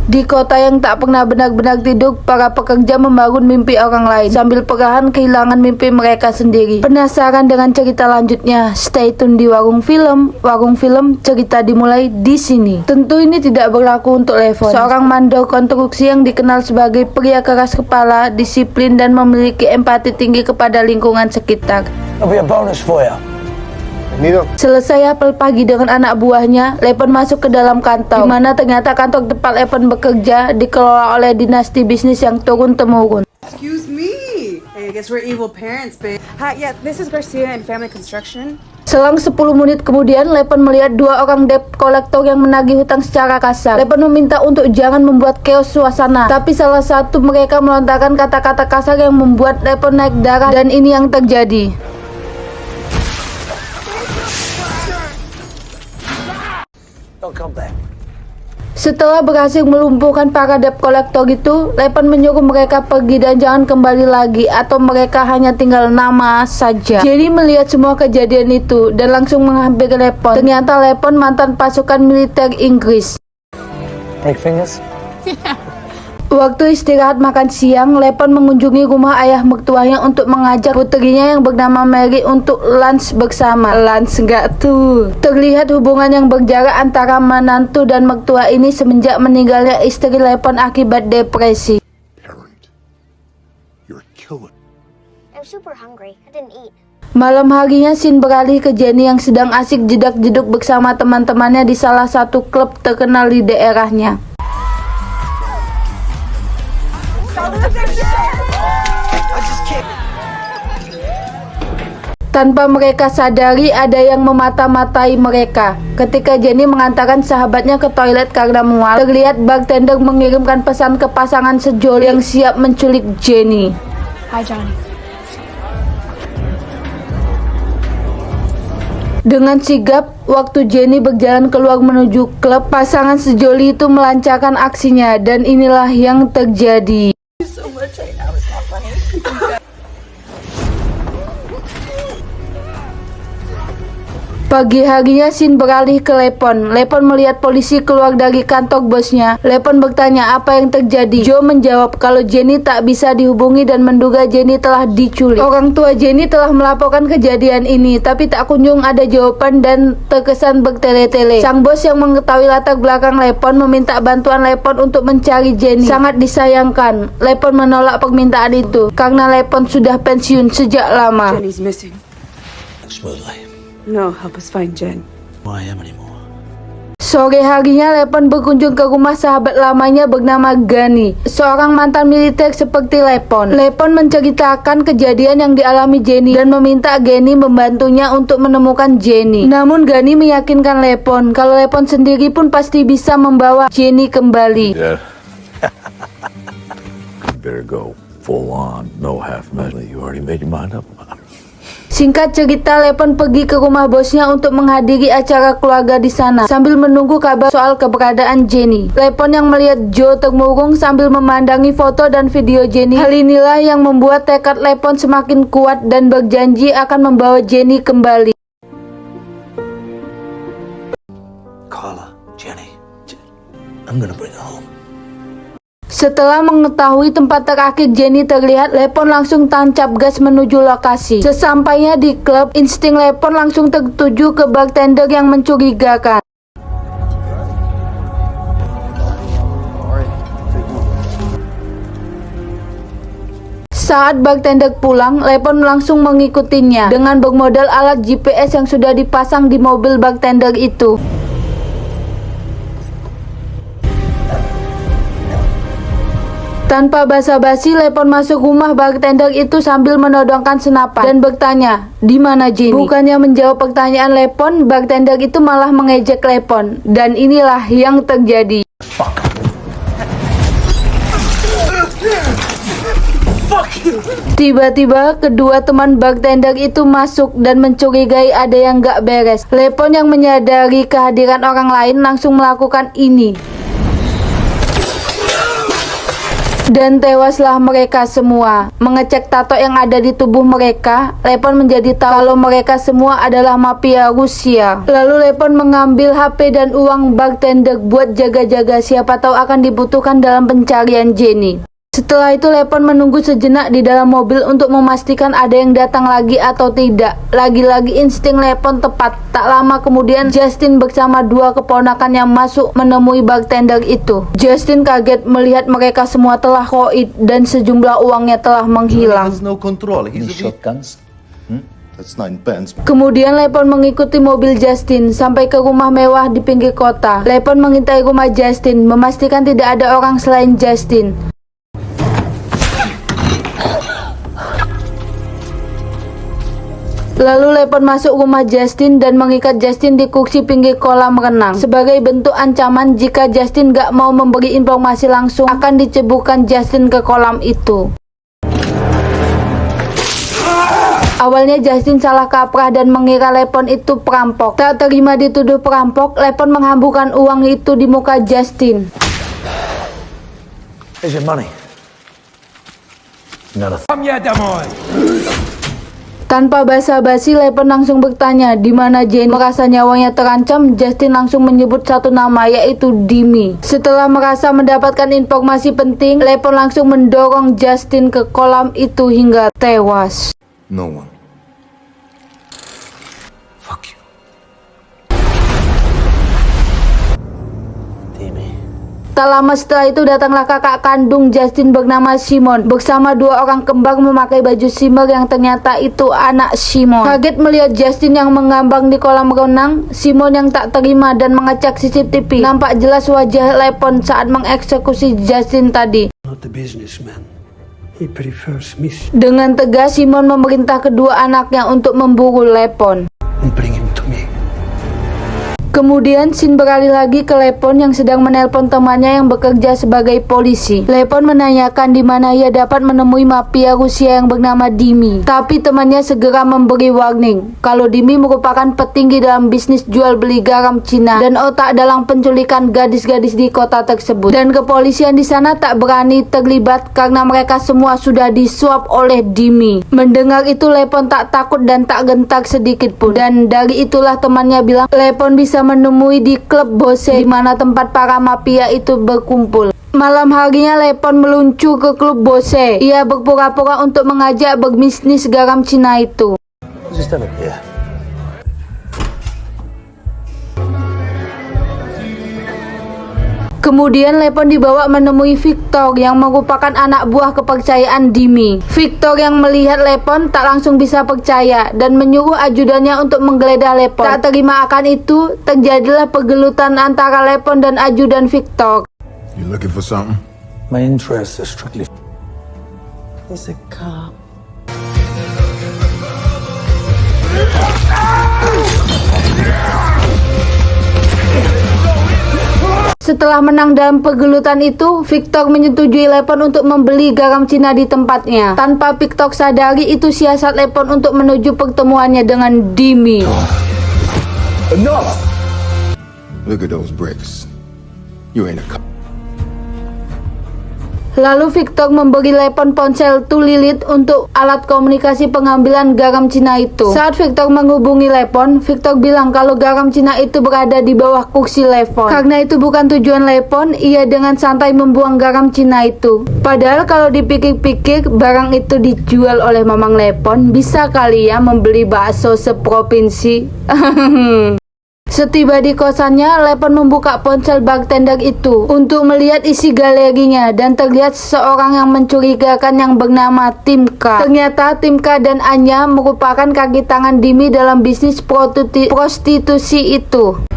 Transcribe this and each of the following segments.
Di kota yang tak pernah benar-benar tidur, para pekerja membangun mimpi orang lain sambil perlahan kehilangan mimpi mereka sendiri. Penasaran dengan cerita lanjutnya? Stay tune di Warung Film. Warung Film, cerita dimulai di sini. Tentu ini tidak berlaku untuk Levon, seorang mandor konstruksi yang dikenal sebagai pria keras kepala, disiplin, dan memiliki empati tinggi kepada lingkungan sekitar. There'll be a bonus for you. Selesai apel pagi dengan anak buahnya, Levon masuk ke dalam kantor, di mana ternyata kantor tempat Levon bekerja dikelola oleh dinasti bisnis yang turun-temurun. Excuse me. Hey, I guess we're evil parents, babe. Hi, yeah, this is Garcia and Family Construction. Selang 10 menit kemudian, Levon melihat dua orang debt collector yang menagih hutang secara kasar. Levon meminta untuk jangan membuat chaos suasana, tapi salah satu mereka melontarkan kata-kata kasar yang membuat Levon naik darah, dan ini yang terjadi. Don't come back. Setelah berhasil melumpuhkan para debt collector itu, Levon menyuruh mereka pergi dan jangan kembali lagi, atau mereka hanya tinggal nama saja. Jenny melihat semua kejadian itu dan langsung menghampiri Levon. Ternyata Levon mantan pasukan militer Inggris. Break fingers? Waktu istirahat makan siang, Levon mengunjungi rumah ayah mertuanya untuk mengajak putrinya yang bernama Mary untuk lunch bersama. Lunch nggak tuh? Terlihat hubungan yang berjarak antara menantu dan mertua ini semenjak meninggalnya istri Levon akibat depresi. Parent, you're a killer. I'm super hungry. I didn't eat. Malam harinya, scene beralih ke Jenny yang sedang asik jedak-jeduk bersama teman-temannya di salah satu klub terkenal di daerahnya. Tanpa mereka sadari, ada yang memata-matai mereka. Ketika Jenny mengantarkan sahabatnya ke toilet karena mual, terlihat bartender mengirimkan pesan ke pasangan sejoli yang siap menculik Jenny. Hi, Johnny. Dengan sigap, waktu Jenny berjalan keluar menuju klub, pasangan sejoli itu melancarkan aksinya, dan inilah yang terjadi. Pagi harinya, scene beralih ke Levon. Levon melihat polisi keluar dari kantor bosnya. Levon bertanya apa yang terjadi. Joe menjawab kalau Jenny tak bisa dihubungi dan menduga Jenny telah diculik. Orang tua Jenny telah melaporkan kejadian ini, tapi tak kunjung ada jawaban dan terkesan bertele-tele. Sang bos yang mengetahui latar belakang Levon meminta bantuan Levon untuk mencari Jenny. Sangat disayangkan, Levon menolak permintaan itu karena Levon sudah pensiun sejak lama. Jenny's missing. Smoothly. No, help us find Jen. Who I am anymore. Sore harinya, Levon berkunjung ke rumah sahabat lamanya bernama Gani, seorang mantan militer seperti Levon. Levon menceritakan kejadian yang dialami Jenny dan meminta Gani membantunya untuk menemukan Jenny. Namun Gani meyakinkan Levon kalau Levon sendiri pun pasti bisa membawa Jenny kembali. Yeah. You better go full on, no half measure. You already made your mind up. Singkat cerita, Levon pergi ke rumah bosnya untuk menghadiri acara keluarga di sana sambil menunggu kabar soal keberadaan Jenny. Levon yang melihat Joe termurung sambil memandangi foto dan video Jenny. Hal inilah yang membuat tekad Levon semakin kuat dan berjanji akan membawa Jenny kembali. Carla, Jenny, I'm gonna bring her home. Setelah mengetahui tempat terakhir Jenny terlihat, Levon langsung tancap gas menuju lokasi. Sesampainya di klub, insting Levon langsung tertuju ke bartender yang mencurigakan. Saat bartender pulang, Levon langsung mengikutinya dengan bermodal alat GPS yang sudah dipasang di mobil bartender itu. Tanpa basa-basi, Levon masuk rumah bartender itu sambil menodongkan senapan dan bertanya, "Di mana Jenny?" Bukannya menjawab pertanyaan Levon, bartender itu malah mengejek Levon. Dan inilah yang terjadi. Tiba-tiba, kedua teman bartender itu masuk dan mencurigai ada yang gak beres. Levon yang menyadari kehadiran orang lain langsung melakukan ini. Dan tewaslah mereka semua. Mengecek tato yang ada di tubuh mereka, Lepon menjadi tahu kalau mereka semua adalah mafia Rusia. Lalu Lepon mengambil HP dan uang bartender buat jaga-jaga, siapa tahu akan dibutuhkan dalam pencarian Jenny. Setelah itu Lepon menunggu sejenak di dalam mobil untuk memastikan ada yang datang lagi atau tidak. Lagi-lagi insting Lepon tepat. Tak lama kemudian Justin bersama dua keponakan yang masuk menemui bartender itu. Justin kaget melihat mereka semua telah koid dan sejumlah uangnya telah menghilang. He has no control. He's Any a shotguns? That's 9 pence. Kemudian Lepon mengikuti mobil Justin sampai ke rumah mewah di pinggir kota. Lepon mengintai rumah Justin, memastikan tidak ada orang selain Justin. Lalu Lepon masuk rumah Justin dan mengikat Justin di kursi pinggir kolam renang. Sebagai bentuk ancaman jika Justin gak mau memberi informasi langsung, akan diceburkan Justin ke kolam itu. Awalnya Justin salah kaprah dan mengira Lepon itu perampok. Tak terima dituduh perampok, Lepon menghamburkan uang itu di muka Justin. Here's your money. Not a Tanpa basa-basi, Lepon langsung bertanya di mana Jenny. Merasa nyawanya terancam, Justin langsung menyebut satu nama, yaitu Dimi. Setelah merasa mendapatkan informasi penting, Lepon langsung mendorong Justin ke kolam itu hingga tewas. No one. Fuck you. Timmy. Tak lama setelah itu datanglah kakak kandung Justin bernama Simon bersama dua orang kembar memakai baju simmer yang ternyata itu anak Simon. Kaget melihat Justin yang mengambang di kolam renang, Simon yang tak terima dan mengecek CCTV. Nampak jelas wajah Lepon saat mengeksekusi Justin tadi. Not a businessman. He prefers mission Dengan tegas Simon memerintah kedua anaknya untuk memburu Lepon. and bring him to me. Kemudian scene beralih lagi ke Lepon yang sedang menelpon temannya yang bekerja sebagai polisi. Lepon menanyakan di mana ia dapat menemui mafia Rusia yang bernama Dimi. Tapi temannya segera memberi warning kalau Dimi merupakan petinggi dalam bisnis jual beli garam Cina dan otak dalam penculikan gadis-gadis di kota tersebut. Dan kepolisian di sana tak berani terlibat karena mereka semua sudah disuap oleh Dimi. Mendengar itu Lepon tak takut dan tak gentar sedikit pun. Dan dari itulah temannya bilang Lepon bisa menemui di klub Bose di mana tempat para mafia itu berkumpul. Malam harinya Lepon meluncur ke klub Bose. Ia berpura-pura untuk mengajak berbisnis garam Cina itu. Just have it here. Kemudian Lepon dibawa menemui Victor yang merupakan anak buah kepercayaan Dimi. Victor yang melihat Lepon tak langsung bisa percaya dan menyuruh ajudannya untuk menggeledah Lepon. Tak terima akan itu, terjadilah pergelutan antara Lepon dan ajudan Victor. You looking for something? My interests are strictly. He's a cop. Setelah menang dalam pergelutan itu, Victor menyetujui Lepon untuk membeli garam Cina di tempatnya. Tanpa Victor sadari, itu siasat Lepon untuk menuju pertemuannya dengan Dimi. Enough! Look at those bricks. You ain't a cop. Lalu Victor memberi Lepon ponsel Tulilit untuk alat komunikasi pengambilan garam Cina itu. Saat Victor menghubungi Lepon, Victor bilang kalau garam Cina itu berada di bawah kursi Lepon. Karena itu bukan tujuan Lepon, ia dengan santai membuang garam Cina itu. Padahal kalau dipikir-pikir, barang itu dijual oleh Mamang Lepon, bisa kali ya membeli bakso seprovinsi. Setiba di kosannya, Lepon membuka ponsel bartender itu untuk melihat isi galerinya dan terlihat seseorang yang mencurigakan yang bernama Timka. Ternyata Timka dan Anya merupakan kaki tangan Dimi dalam bisnis prostitusi itu.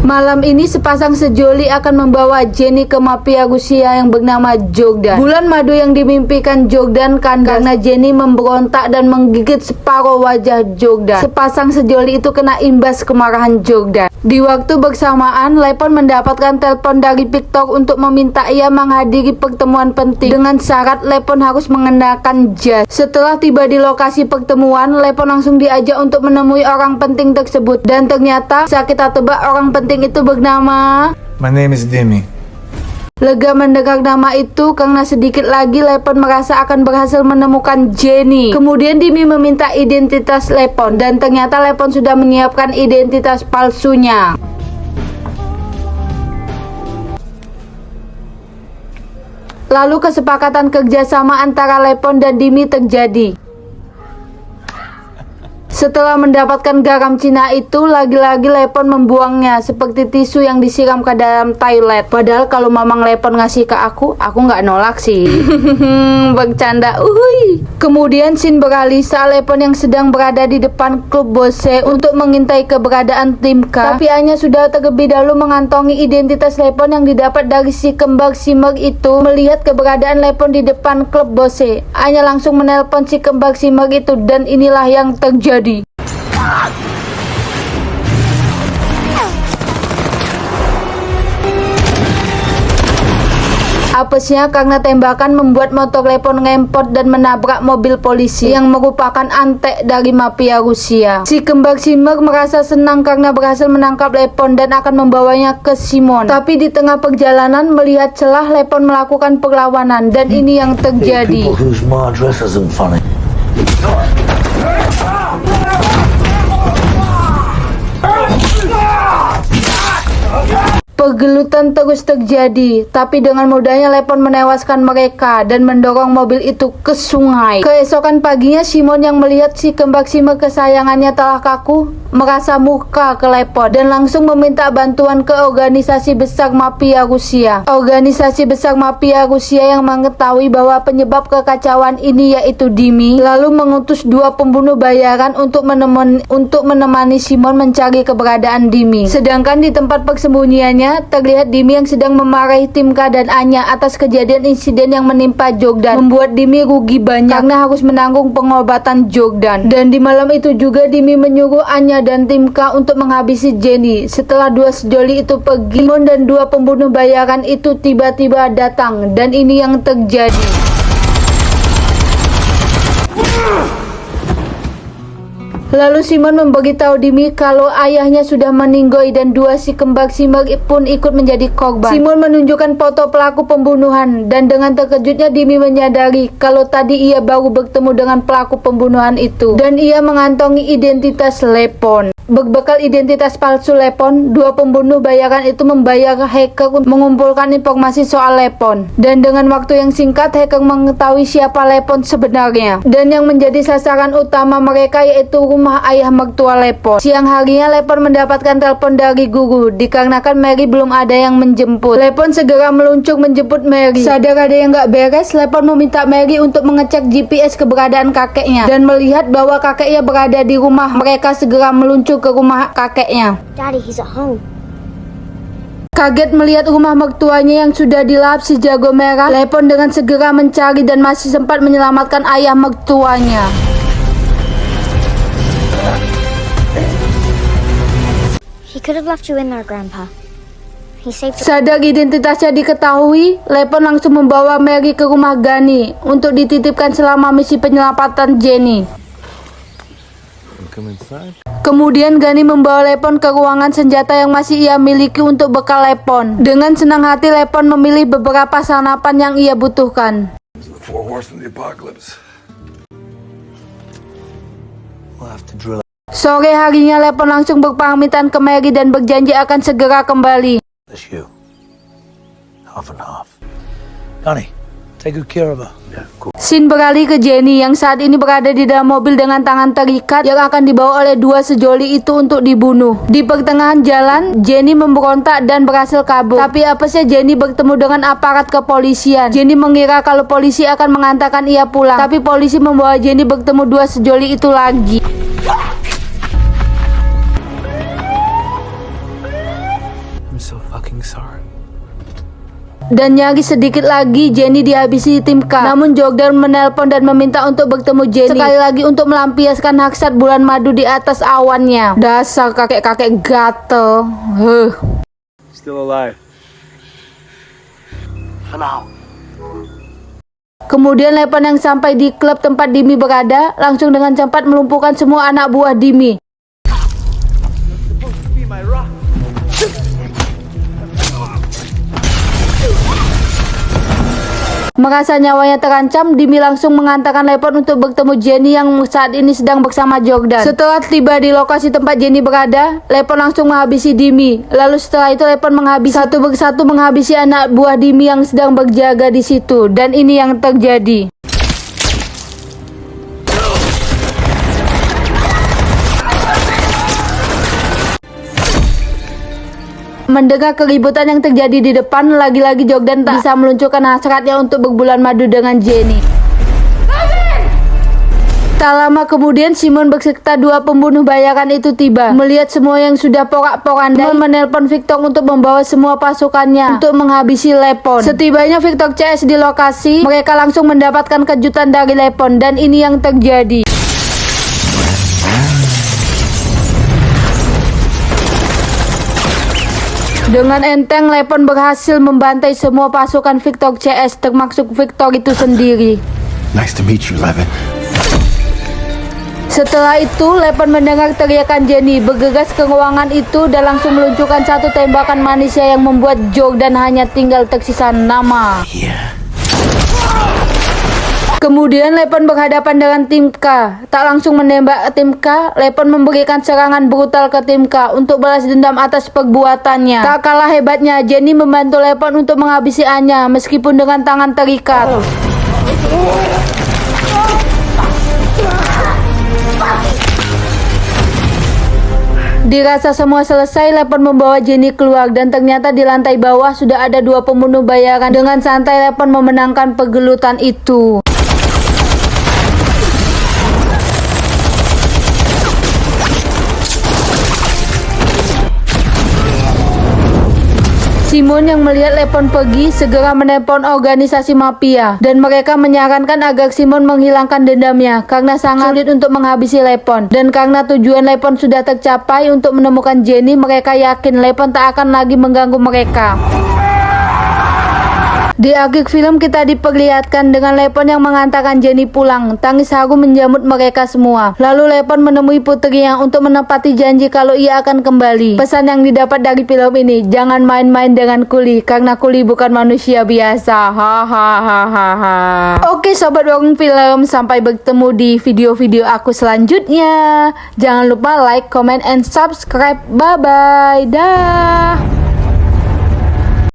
Malam ini sepasang sejoli akan membawa Jenny ke mafia Rusia yang bernama Jordan. Bulan madu yang dimimpikan Jordan kandas karena Jenny memberontak dan menggigit separuh wajah Jordan. Sepasang sejoli itu kena imbas kemarahan Jordan. Di waktu bersamaan, Lepon mendapatkan telepon dari Victor untuk meminta ia menghadiri pertemuan penting. Dengan syarat Lepon harus mengenakan jas. Setelah tiba di lokasi pertemuan, Lepon langsung diajak untuk menemui orang penting tersebut. Dan ternyata bisa kita tebak orang penting penting itu bernama. My name is Demi. Lega mendengar nama itu karena sedikit lagi Lepon merasa akan berhasil menemukan Jenny. Kemudian Dimi meminta identitas Lepon dan ternyata Lepon sudah menyiapkan identitas palsunya. Lalu kesepakatan kerjasama antara Lepon dan Dimi terjadi. Setelah mendapatkan garam Cina itu, lagi-lagi Lepon membuangnya seperti tisu yang disiram ke dalam toilet. Padahal kalau Mamang Lepon ngasih ke aku nggak nolak sih. Bercanda, uhui. Kemudian scene beralih saat Lepon yang sedang berada di depan klub Bose untuk mengintai keberadaan tim K. Tapi Anya sudah terlebih dahulu mengantongi identitas Lepon yang didapat dari si kembar Simmer itu. Melihat keberadaan Lepon di depan klub Bose, Anya langsung menelpon si kembar Simmer itu dan inilah yang terjadi. Apesnya karena tembakan membuat motor Lepon ngempot dan menabrak mobil polisi yang merupakan antek dari mafia Rusia. Si kembar Simmer merasa senang karena berhasil menangkap Lepon dan akan membawanya ke Simon. Tapi di tengah perjalanan melihat celah, Lepon melakukan perlawanan dan ini yang terjadi. People whose ma dress isn't funny. Pergelutan terus terjadi, tapi dengan mudahnya Lepon menewaskan mereka dan mendorong mobil itu ke sungai. Keesokan paginya Simon yang melihat si kembar Simmer kesayangannya telah kaku, merasa murka ke Lepon dan langsung meminta bantuan ke organisasi besar mafia Rusia. Organisasi besar mafia Rusia yang mengetahui bahwa penyebab kekacauan ini yaitu Dimi, lalu mengutus 2 pembunuh bayaran untuk menemani Simon mencari keberadaan Dimi. Sedangkan di tempat persembunyiannya terlihat Dimi yang sedang memarahi tim K dan Anya atas kejadian insiden yang menimpa Jordan, membuat Dimi rugi banyak karena harus menanggung pengobatan Jordan. Dan di malam itu juga Dimi menyuruh Anya dan tim K untuk menghabisi Jenny. Setelah 2 sejoli itu pergi, Simon dan 2 pembunuh bayaran itu tiba-tiba datang dan ini yang terjadi. Lalu Simon memberitahu Dimi kalau ayahnya sudah meninggoy dan 2 si kembar Simmer pun ikut menjadi korban. Simon menunjukkan foto pelaku pembunuhan dan dengan terkejutnya Dimi menyadari kalau tadi ia baru bertemu dengan pelaku pembunuhan itu dan ia mengantongi identitas Lepon. Berbekal identitas palsu Lepon, 2 pembunuh bayaran itu membayar hacker untuk mengumpulkan informasi soal Lepon. Dan dengan waktu yang singkat, hacker mengetahui siapa Lepon sebenarnya. Dan yang menjadi sasaran utama mereka yaitu rumah ayah mertua Lepon. Siang harinya Lepon mendapatkan telepon dari guru, dikarenakan Mary belum ada yang menjemput. Lepon segera meluncur menjemput Mary. Sadar ada yang gak beres, Lepon meminta Mary untuk mengecek GPS keberadaan kakeknya. Dan melihat bahwa kakeknya berada di rumah, mereka segera meluncur ke rumah kakeknya. Daddy, he's at home. Kaget melihat rumah mertuanya yang sudah dilap si jago merah, Lepon dengan segera mencari dan masih sempat menyelamatkan ayah mertuanya. He could have left you in there, Grandpa. He saved you. Sadar identitasnya diketahui, Lepon langsung membawa Mary ke rumah Gani untuk dititipkan selama misi penyelamatan Jenny. Kemudian Gani membawa Lepon ke ruangan senjata yang masih ia miliki untuk bekal Lepon. Dengan senang hati Lepon memilih beberapa sarapan yang ia butuhkan. Sore harinya Lepon langsung berpamitan ke Mary dan berjanji akan segera kembali. That's you. Half and half. Connie, take good care of her. Yeah, cool. Scene beralih ke Jenny yang saat ini berada di dalam mobil dengan tangan terikat yang akan dibawa oleh 2 sejoli itu untuk dibunuh. Di pertengahan jalan, Jenny memberontak dan berhasil kabur. Tapi apesnya Jenny bertemu dengan aparat kepolisian. Jenny mengira kalau polisi akan mengantarkan ia pulang. Tapi polisi membawa Jenny bertemu 2 sejoli itu lagi. I'm so fucking sorry. Dan nyari sedikit lagi Jenny dihabisi tim K. Namun Jordan menelpon dan meminta untuk bertemu Jenny sekali lagi untuk melampiaskan hasrat bulan madu di atas awannya. Dasar kakek-kakek gatel. Still alive. For now. Kemudian Lepon yang sampai di klub tempat Dimi berada langsung dengan cepat melumpuhkan semua anak buah Dimi. Be my rock. Merasa nyawanya terancam, Dimi langsung mengantarkan Lepon untuk bertemu Jenny yang saat ini sedang bersama Jordan. Setelah tiba di lokasi tempat Jenny berada, Lepon langsung menghabisi Dimi. Lalu setelah itu Lepon satu persatu menghabisi anak buah Dimi yang sedang berjaga di situ. Dan ini yang terjadi. Mendengar keributan yang terjadi di depan, lagi-lagi Jordan tak bisa meluncurkan hasratnya untuk berbulan madu dengan Jenny. Tak lama kemudian Simon berserta dua pembunuh bayaran itu tiba. Melihat semua yang sudah porak-poranda, Simon menelpon Victor untuk membawa semua pasukannya untuk menghabisi Lepon. Setibanya Victor CS di lokasi, mereka langsung mendapatkan kejutan dari Lepon dan ini yang terjadi. Dengan enteng, Lepon berhasil membantai semua pasukan Victor CS, termasuk Victor itu sendiri. Nice to meet you, Levin. Setelah itu, Lepon mendengar teriakan Jenny, bergegas ke ruangan itu dan langsung meluncurkan satu tembakan manisnya yang membuat Jordan hanya tinggal tersisa nama. Kemudian Lepon berhadapan dengan Tim K. Tak langsung menembak Tim K, Lepon memberikan serangan brutal ke Tim K untuk balas dendam atas perbuatannya. Tak kalah hebatnya, Jenny membantu Lepon untuk menghabisi Anya meskipun dengan tangan terikat. Dirasa semua selesai, Lepon membawa Jenny keluar dan ternyata di lantai bawah sudah ada dua pembunuh bayaran. Dengan santai Lepon memenangkan pergelutan itu. Simon yang melihat Lepon pergi segera menelpon organisasi mafia dan mereka menyarankan agar Simon menghilangkan dendamnya karena sangat sulit untuk menghabisi Lepon, dan karena tujuan Lepon sudah tercapai untuk menemukan Jenny, mereka yakin Lepon tak akan lagi mengganggu mereka. Di akhir film kita diperlihatkan dengan Lepon yang mengantarkan Jenny pulang. Tangis haru menjamut mereka semua. Lalu Lepon menemui putrinya untuk menepati janji kalau ia akan kembali. Pesan yang didapat dari film ini, jangan main-main dengan kuli karena kuli bukan manusia biasa. Hahaha. Oke sobat warung film, sampai bertemu di video-video aku selanjutnya. Jangan lupa like, comment, and subscribe. Bye bye. Dah.